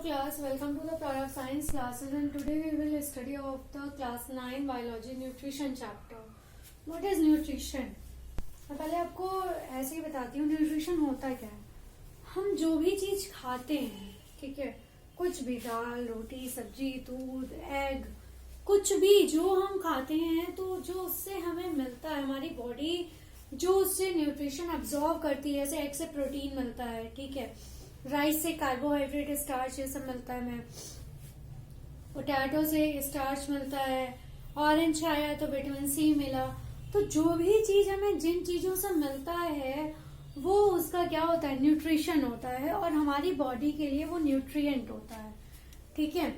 class, welcome to the product science classes, and today we will study of the class 9 biology nutrition chapter. What is nutrition? मैं पहले आपको ऐसे ही बताती हूँ nutrition होता क्या है। हम जो भी चीज खाते हैं, ठीक है, कुछ भी दाल रोटी सब्जी दूध एग, कुछ भी जो हम खाते हैं तो जो उससे हमें मिलता है, हमारी बॉडी जो उससे न्यूट्रिशन अब्सॉर्ब करती है, जैसे एग से प्रोटीन मिलता है, ठीक है, राइस से कार्बोहाइड्रेट स्टार्च ये सब मिलता है, हमें पोटैटो से स्टार्च मिलता है, ऑरेंज खाया तो विटामिन सी मिला। तो जो भी चीज हमें जिन चीजों से मिलता है वो उसका क्या होता है, न्यूट्रिशन होता है, और हमारी बॉडी के लिए वो न्यूट्रिएंट होता है, ठीक है।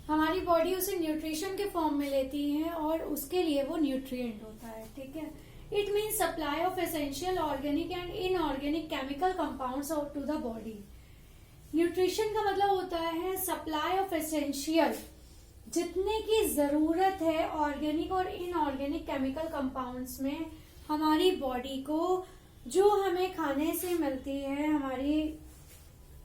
हमारी बॉडी उसे न्यूट्रिशन के फॉर्म में लेती है और उसके लिए वो न्यूट्रिएंट होता है, ठीक है। It means supply of essential organic and inorganic chemical compounds to the body. Nutrition का मतलब होता है सप्लाई ऑफ एसेंशियल, जितने की जरूरत है ऑर्गेनिक और इनऑर्गेनिक केमिकल कंपाउंड्स में हमारी बॉडी को, जो हमें खाने से मिलती है, हमारी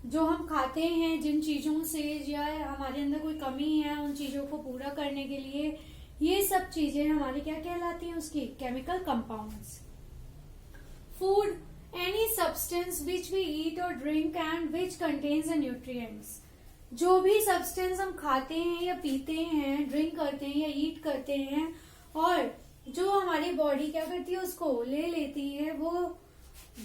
जो हम खाते हैं जिन चीजों से, या हमारे अंदर कोई कमी है उन चीजों को पूरा करने के लिए, ये सब चीजें हमारी क्या कहलाती हैं, उसकी chemical compounds. Food any substance which we eat or drink and which contains the nutrients। जो भी सब्सटेंस हम खाते हैं या पीते हैं, ड्रिंक करते हैं या ईट करते हैं, और जो हमारी बॉडी क्या करती है उसको ले लेती है, वो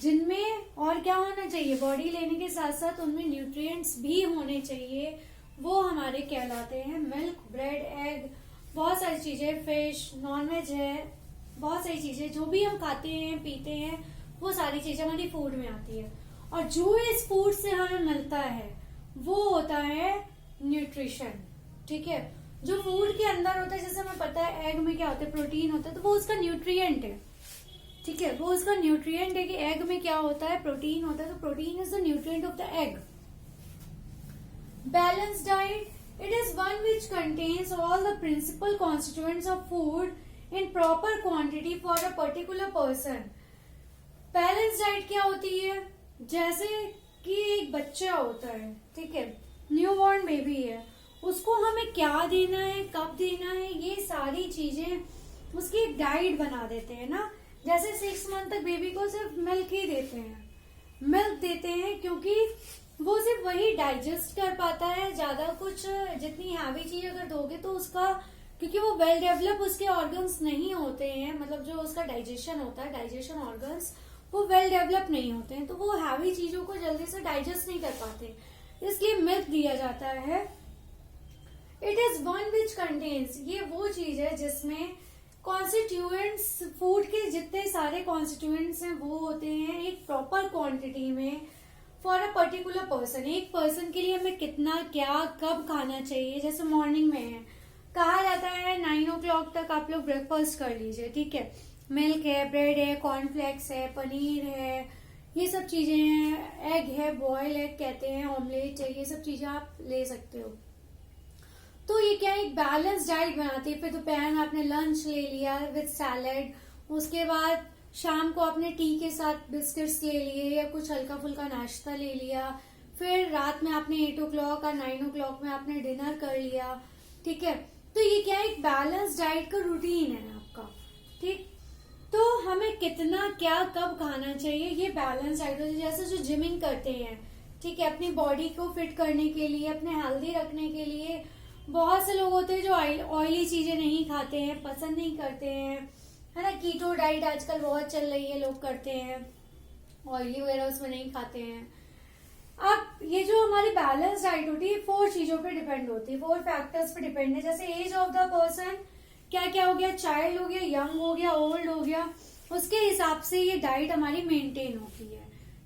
जिनमें और क्या होना चाहिए, बॉडी लेने के साथ साथ उनमें न्यूट्रिएंट्स भी होने चाहिए, वो हमारे कहलाते हैं मिल्क, ब्रेड, एग, बहुत सारी चीजें, फिश, नॉनवेज है, बहुत सारी चीजें जो भी हम खाते हैं पीते हैं वो सारी चीजें हमारी फूड में आती है। और जो इस फूड से हमें मिलता है वो होता है न्यूट्रिशन, ठीक है। जो फूड के अंदर होता है, जैसे हमें पता है एग में क्या होता है, प्रोटीन होता है, तो वो उसका न्यूट्रिएंट है, ठीक है, वो उसका न्यूट्रिएंट है कि एग में क्या होता है, प्रोटीन होता है, तो protein is the nutrient of the egg. Balance diet, it is one which contains all the principal constituents of food in proper quantity for a particular person. Balance diet क्या होती है, जैसे कि एक बच्चा होता है, ठीक है, न्यूबॉर्न बेबी है, उसको हमें क्या देना है, कब देना है, ये सारी चीजें उसकी एक डाइट बना देते हैं ना। जैसे 6 मंथ तक बेबी को सिर्फ मिल्क ही देते हैं, मिल्क देते हैं क्योंकि वो सिर्फ वही डाइजेस्ट कर पाता है, ज्यादा कुछ जितनी हैवी चीज अगर दोगे तो उसका, क्योंकि वो वेल डेवलप उसके ऑर्गन्स नहीं होते हैं, मतलब जो उसका डाइजेशन होता है, डाइजेशन ऑर्गन्स वो वेल डेवलप नहीं होते हैं, तो वो हैवी चीजों को जल्दी से डाइजेस्ट नहीं कर पाते, इसलिए मिल्क दिया जाता है। It is one which contains, ये वो चीज है जिसमें कॉन्स्टिट्यूएंट्स, फूड के जितने सारे कॉन्स्टिट्यूएंट्स हैं वो होते हैं एक प्रॉपर क्वांटिटी में फॉर अ पर्टिकुलर पर्सन। एक पर्सन के लिए हमें कितना क्या कब खाना चाहिए, जैसे मॉर्निंग में है, कहा जाता है 9 o'clock तक आप लोग ब्रेकफास्ट कर लीजिए, ठीक है, मिल्क है, ब्रेड है, कॉर्नफ्लेक्स है, पनीर है, ये सब चीजें हैं, एग है, बॉयल एग कहते हैं, ऑमलेट है, ये सब चीजें आप ले सकते हो। तो ये क्या एक बैलेंस डाइट बनाती है। फिर दोपहर में आपने लंच ले लिया विद सैलेड, उसके बाद शाम को आपने टी के साथ बिस्किट्स ले लिए या कुछ हल्का फुल्का नाश्ता ले लिया, फिर रात में आपने 8 o'clock और 9 o'clock में आपने डिनर कर लिया, ठीक है। तो ये क्या एक बैलेंस डाइट का रूटीन है आपका, ठीक। तो हमें कितना क्या कब खाना चाहिए, ये बैलेंस डाइट होती है। जैसे जो जिमिंग करते हैं, ठीक है, अपनी बॉडी को फिट करने के लिए, अपने हेल्दी रखने के लिए, बहुत से लोग होते हैं जो ऑयली चीजें नहीं खाते हैं, पसंद नहीं करते हैं, है ना। कीटो डाइट आजकल बहुत चल रही है, लोग करते हैं, ऑयली वगैरह उसमें नहीं खाते हैं। अब ये जो हमारी बैलेंस डाइट होती है 4 चीजों पे डिपेंड होती है, 4 फैक्टर्स पे डिपेंड है। जैसे एज ऑफ द पर्सन, क्या क्या हो गया, चाइल्ड हो गया, यंग हो गया, ओल्ड हो गया, उसके हिसाब से ये डाइट हमारी मेंटेन होती है,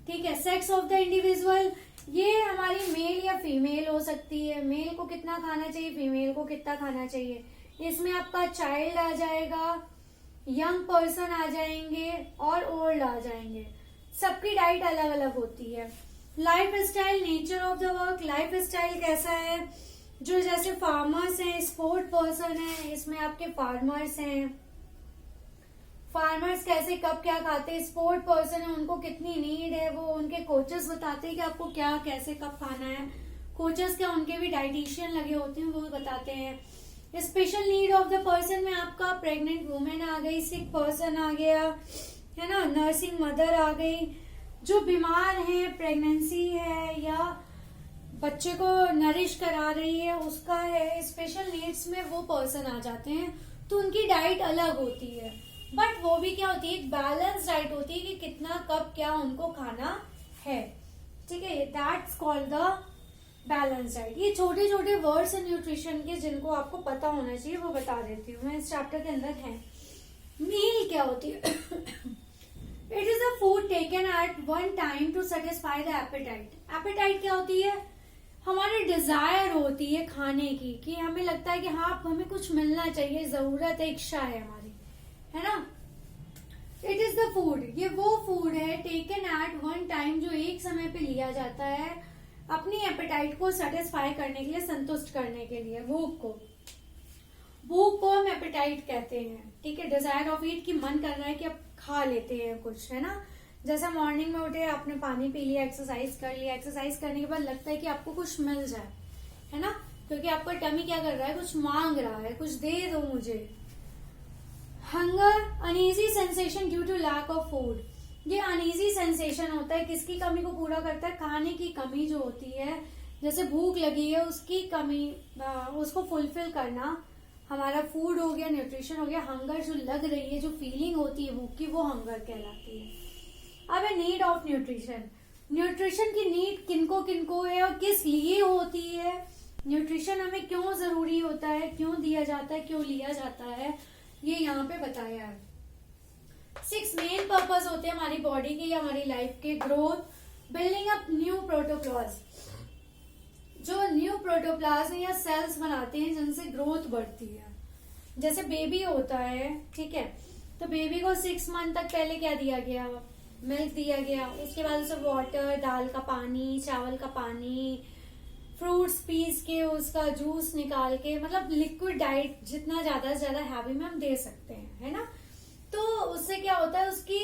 ठीक है। सेक्स ऑफ द इंडिविजुअल, ये हमारी मेल या फीमेल हो सकती है, मेल को कितना खाना चाहिए, फीमेल को कितना खाना चाहिए, इसमें आपका चाइल्ड आ जाएगा, यंग पर्सन आ जाएंगे और ओल्ड आ जाएंगे, सबकी डाइट अलग अलग होती है। Life style, nature of the work, life style कैसा है, जो जैसे फार्मर्स हैं, स्पोर्ट पर्सन है, इसमें आपके फार्मर्स हैं, फार्मर्स कैसे कब क्या खाते हैं, स्पोर्ट पर्सन है उनको कितनी नीड है, वो उनके कोचेस बताते हैं कि आपको क्या कैसे कब खाना है। कोचेस क्या उनके भी डाइटिशियन लगे होते हैं, वो बताते हैं। Special need of the person में आपका प्रेग्नेंट वुमेन आ गई, सिक पर्सन आ गया, है ना, नर्सिंग मदर आ गई, जो बीमार है, प्रेगनेंसी है या बच्चे को नरिश करा रही है उसका है, स्पेशल नीड्स में वो पर्सन आ जाते हैं। तो उनकी डाइट अलग होती है, बट वो भी क्या होती है, एक बैलेंस डाइट होती है कि कितना कब क्या उनको खाना है, ठीक है, that's called the balance diet. ये छोटे छोटे वर्ड्स है न्यूट्रिशन के जिनको आपको पता होना चाहिए, वो बता देती हूँ मैं, इस चैप्टर के अंदर है। मील क्या होती है? It is a food taken at one time to satisfy the appetite. Appetite क्या होती है? हमारी डिजायर होती है खाने की, कि हमें लगता है कि हाँ हमें कुछ मिलना चाहिए, जरूरत है, इच्छा है हमारी, है ना। इट इज द फूड, ये वो फूड है टेकन एट वन टाइम, जो एक समय पे लिया जाता है अपनी एपेटाइट को सेटिस्फाई करने के लिए, संतुष्ट करने के लिए, भूख को हम एपेटाइट कहते हैं, ठीक है। डिजायर ऑफ ईट, की मन कर रहा है कि अब खा लेते हैं कुछ, है ना। जैसा मॉर्निंग में उठे, आपने पानी पी लिया, एक्सरसाइज कर लिया, एक्सरसाइज करने के बाद लगता है कि आपको कुछ मिल जाए, है ना, क्योंकि आपका टमी क्या कर रहा है, कुछ मांग रहा है, कुछ दे दो मुझे। Hunger, uneasy sensation due to lack of food. ये अनईजी सेंसेशन होता है, किसकी कमी को पूरा करता है? खाने की कमी जो होती है, जैसे भूख लगी है उसकी कमी, उसको फुलफिल करना हमारा फूड हो गया, न्यूट्रिशन हो गया। हंगर जो लग रही है, जो फीलिंग होती है भूख की, वो हंगर कहलाती है। अब है नीड ऑफ न्यूट्रिशन। न्यूट्रिशन की नीड किनको किनको है और किस लिए होती है? न्यूट्रिशन हमें क्यों जरूरी होता है, क्यों दिया जाता है, क्यों लिया जाता है, ये यहाँ पे बताया है। 6 मेन पर्पस होते हैं हमारी बॉडी के या हमारी लाइफ के। Growth, building up new protoplasm, जो न्यू प्रोटोप्लाज्म या सेल्स बनाते हैं जिनसे ग्रोथ बढ़ती है। जैसे बेबी होता है, ठीक है, तो बेबी को 6 मंथ तक पहले क्या दिया गया? मिल्क दिया गया, उसके बाद उसे वाटर, दाल का पानी, चावल का पानी, फ्रूट्स पीस के उसका जूस निकाल के, मतलब लिक्विड डाइट जितना ज्यादा से ज्यादा हैवी में हम दे सकते हैं, है ना। तो उससे क्या होता है, उसकी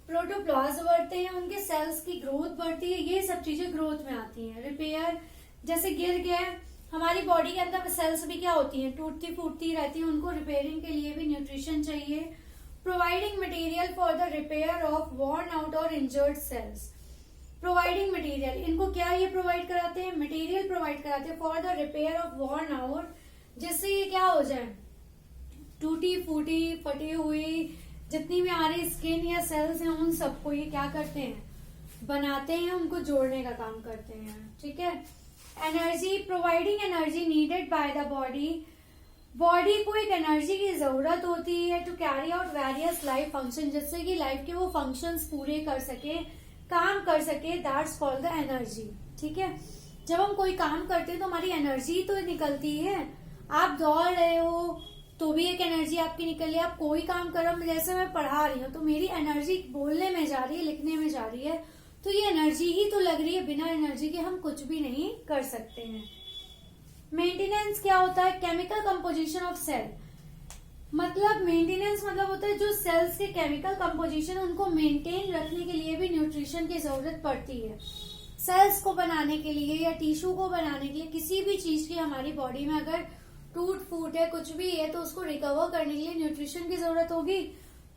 प्रोटोप्लाज्म बढ़ते हैं, उनके सेल्स की ग्रोथ बढ़ती है, ये सब चीजें ग्रोथ में आती हैं। रिपेयर, जैसे गिर गए, हमारी बॉडी के अंदर सेल्स भी क्या होती हैं, टूटती फूटती रहती हैं, उनको रिपेयरिंग के लिए भी न्यूट्रिशन चाहिए। Providing material for the repair of worn out और इंजर्ड सेल्स। प्रोवाइडिंग मटेरियल, इनको क्या ये प्रोवाइड कराते हैं? मटेरियल प्रोवाइड कराते हैं for the repair of worn out, जिससे ये क्या हो जाए, टूटी फूटी फटी हुई जितनी भी हमारी स्किन या सेल्स हैं, उन सबको ये क्या करते हैं, बनाते हैं, उनको जोड़ने का काम करते हैं, ठीक है। Energy, providing energy needed by the body. Body को एक एनर्जी की जरूरत होती है to carry out various life function, जिससे कि लाइफ के वो फंक्शंस पूरे कर सके, काम कर सके, दैट्स कॉल्ड द एनर्जी, ठीक है। जब हम कोई काम करते हैं तो हमारी एनर्जी तो निकलती है। आप दौड़ रहे हो तो भी एक एनर्जी आपकी निकल रही है, आप कोई काम कर रहे हो, जैसे मैं पढ़ा रही हूँ तो मेरी एनर्जी बोलने में जा रही है, लिखने में जा रही है, तो ये एनर्जी ही तो लग रही है, बिना एनर्जी के हम कुछ भी नहीं कर सकते हैं। मेंटेनेंस क्या होता है? केमिकल कंपोजिशन ऑफ सेल, मतलब मेंटेनेंस मतलब होता है जो सेल्स के केमिकल कंपोजिशन, उनको मेंटेन रखने के लिए भी न्यूट्रिशन की जरूरत पड़ती है। सेल्स को बनाने के लिए या टिश्यू को बनाने के लिए, किसी भी चीज की हमारी बॉडी में अगर टूट फूट है, कुछ भी है, तो उसको रिकवर करने के लिए न्यूट्रिशन की जरूरत होगी।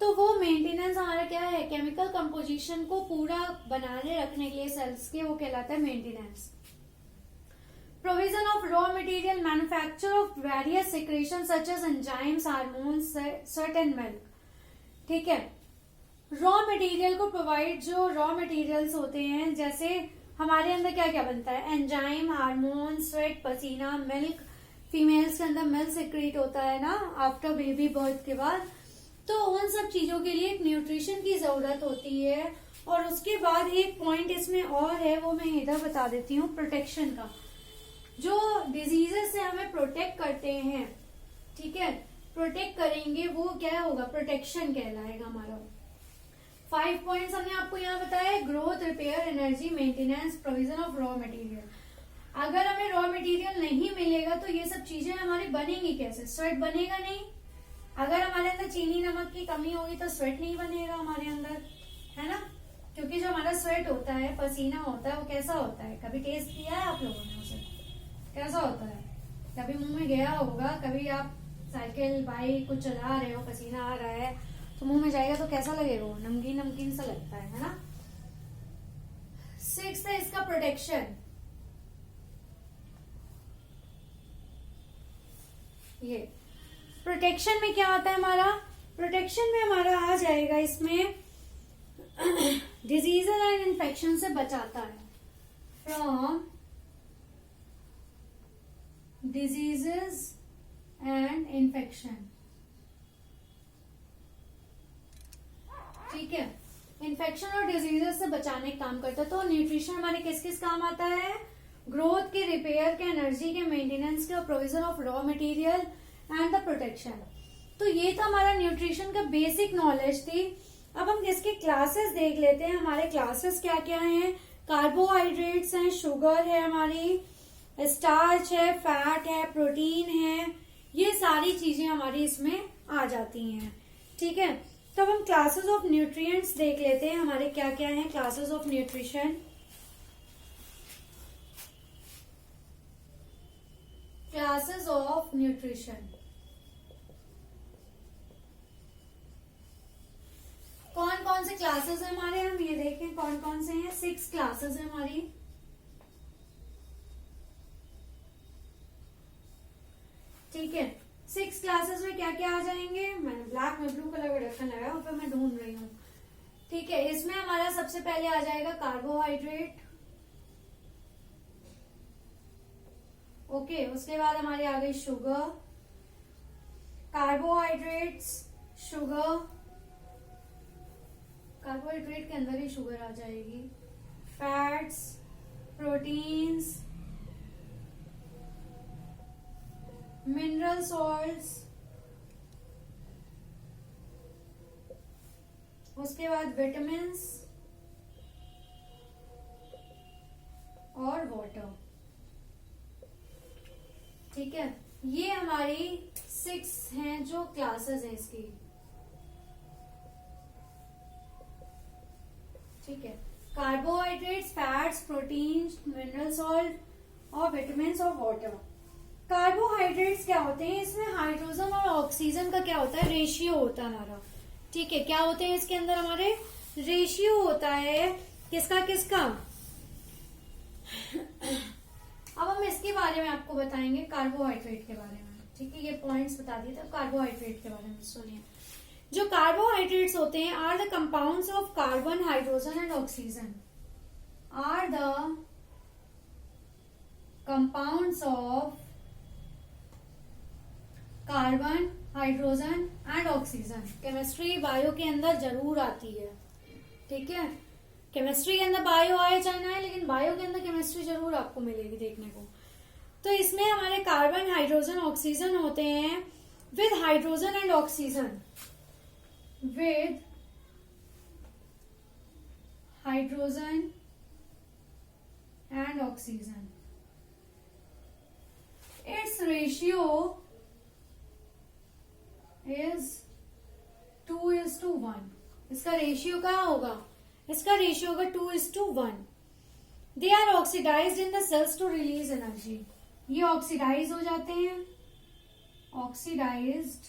तो वो मेंटेनेंस हमारा क्या है, केमिकल कंपोजिशन को पूरा बनाने रखने के लिए सेल्स के, वो कहलाता है maintenance. Provision of raw material, manufacture of various secretion such as enzymes, hormones, sweat and milk, ठीक है। रॉ मटेरियल को प्रोवाइड, जो रॉ मटेरियल्स होते हैं, जैसे हमारे अंदर क्या क्या बनता है, एंजाइम, हार्मोन, स्वेट, पसीना, मिल्क, फीमेल्स के अंदर मिल्क सिक्रेट होता है ना आफ्टर बेबी बर्थ के बाद, तो उन सब चीजों के लिए एक न्यूट्रिशन की जरूरत होती है। और उसके बाद एक पॉइंट इसमें और है, वो मैं इधर बता देती हूँ, प्रोटेक्शन का, जो डिजीजेस से हमें प्रोटेक्ट करते हैं, ठीक है, प्रोटेक्ट करेंगे, वो क्या होगा, प्रोटेक्शन कहलाएगा हमारा। 5 पॉइंट्स हमने आपको यहाँ बताया, growth, repair, energy, maintenance, provision of raw material. अगर हमें रॉ मटेरियल नहीं मिलेगा तो ये सब चीजें हमारी बनेंगी कैसे? स्वेट बनेगा नहीं। अगर हमारे अंदर चीनी नमक की कमी होगी तो स्वेट नहीं बनेगा हमारे अंदर, है ना, क्योंकि जो हमारा स्वेट होता है, पसीना होता है, वो कैसा होता है, कभी टेस्ट किया है आप लोगों ने उसे? कैसा होता है? कभी मुंह में गया होगा, कभी आप साइकिल बाइक कुछ चला रहे हो, पसीना आ रहा है तो मुंह में जाएगा तो कैसा लगेगा? वो नमकीन नमकीन सा लगता है ना। 6 है इसका प्रोटेक्शन। ये प्रोटेक्शन में क्या आता है हमारा? प्रोटेक्शन में हमारा आ जाएगा इसमें डिजीज एंड इन्फेक्शन से बचाता है, फ्रॉम डिजीजेस एंड इन्फेक्शन। ठीक है, इन्फेक्शन और डिजीजेस से बचाने का काम करता है। तो न्यूट्रिशन हमारे किस किस काम आता है? ग्रोथ के, रिपेयर के, एनर्जी के, मेंटेनेंस के, provision of raw material and the protection. तो ये तो हमारा न्यूट्रिशन का बेसिक नॉलेज थी। अब हम इसके क्लासेस देख लेते हैं। हमारे क्लासेस क्या क्या हैं? कार्बोहाइड्रेट्स हैं, शुगर है, हमारी स्टार्च है, फैट है, प्रोटीन है, ये सारी चीजें हमारी इसमें आ जाती हैं। ठीक है, तो अब हम क्लासेस ऑफ न्यूट्रिएंट्स देख लेते हैं। हमारे क्या क्या हैं classes of nutrition? Classes of nutrition कौन कौन से क्लासेस है हमारे? हम ये देखें कौन कौन से हैं। 6 क्लासेस है हमारी। ठीक है, 6 क्लासेस में क्या क्या आ जाएंगे? मैंने ब्लैक में ब्लू कलर का ढक्कन लगाया, ऊपर मैं ढूंढ रही हूँ। ठीक है, इसमें हमारा सबसे पहले आ जाएगा कार्बोहाइड्रेट। ओके, उसके बाद हमारी आ गई शुगर। कार्बोहाइड्रेट्स, शुगर, कार्बोहाइड्रेट के अंदर ही शुगर आ जाएगी। फैट्स, प्रोटीन्स, मिनरल सॉल्ट्स, उसके बाद विटामिन्स और वाटर। ठीक है, ये हमारी 6 हैं जो क्लासेस हैं इसकी। ठीक है, carbohydrates, fats, proteins, mineral salt और विटामिन्स और वाटर। कार्बोहाइड्रेट्स क्या होते हैं? इसमें हाइड्रोजन और ऑक्सीजन का क्या होता है? रेशियो होता है हमारा। ठीक है, क्या होते हैं इसके अंदर? हमारे रेशियो होता है। किसका किसका? अब हम इसके बारे में आपको बताएंगे, कार्बोहाइड्रेट के बारे में। ठीक है, ये पॉइंट्स बता दिए थे। कार्बोहाइड्रेट के बारे में सुनिए। जो कार्बोहाइड्रेट्स होते हैं are the compounds of carbon, hydrogen and oxygen. Are the compounds of carbon, hydrogen and oxygen. Chemistry bio के अंदर जरूर आती है। ठीक है, केमिस्ट्री के अंदर बायो आए चाहे ना आए, लेकिन बायो के अंदर केमिस्ट्री जरूर आपको मिलेगी देखने को। तो इसमें हमारे कार्बन, हाइड्रोजन, ऑक्सीजन होते हैं। With hydrogen and oxygen, with hydrogen and oxygen, it's ratio is 2:1। इसका रेशियो क्या होगा? इसका रेशियो होगा 2:1। They are oxidised in the cells to release energy. ये ऑक्सीडाइज हो जाते हैं, oxidised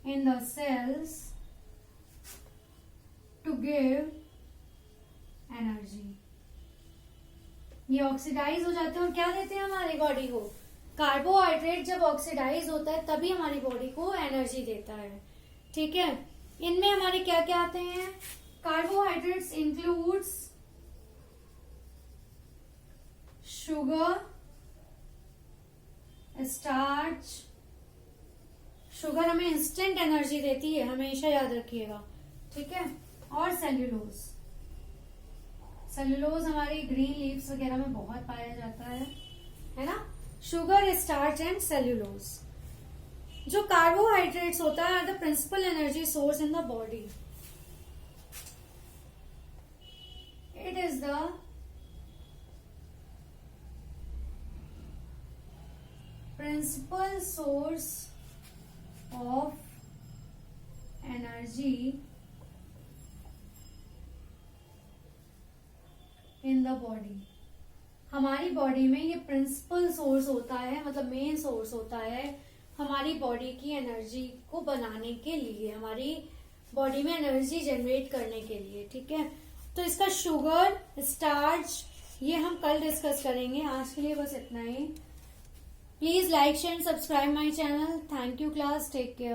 in the cells to give energy. ये ऑक्सीडाइज हो जाते हैं और क्या देते हैं हमारी बॉडी को? कार्बोहाइड्रेट जब ऑक्सीडाइज होता है तभी हमारी बॉडी को एनर्जी देता है। ठीक है, इनमें हमारे क्या क्या आते हैं? Carbohydrates includes sugar, starch. Sugar हमें इंस्टेंट एनर्जी देती है, हमेशा याद रखिएगा। ठीक है, और सेल्यूलोज। सेल्यूलोज हमारी ग्रीन लीव्स वगैरह में बहुत पाया जाता है ना। Sugar, starch and cellulose. जो कार्बोहाइड्रेट्स होता है the principal energy source in the body. It is the principal source of energy in the body. हमारी बॉडी में ये प्रिंसिपल सोर्स होता है, मतलब मेन सोर्स होता है हमारी बॉडी की एनर्जी को बनाने के लिए, हमारी बॉडी में एनर्जी जनरेट करने के लिए, ठीक है। तो इसका शुगर, स्टार्च, ये हम कल डिस्कस करेंगे। आज के लिए बस इतना ही। Please like share subscribe my channel. Thank you class, take care.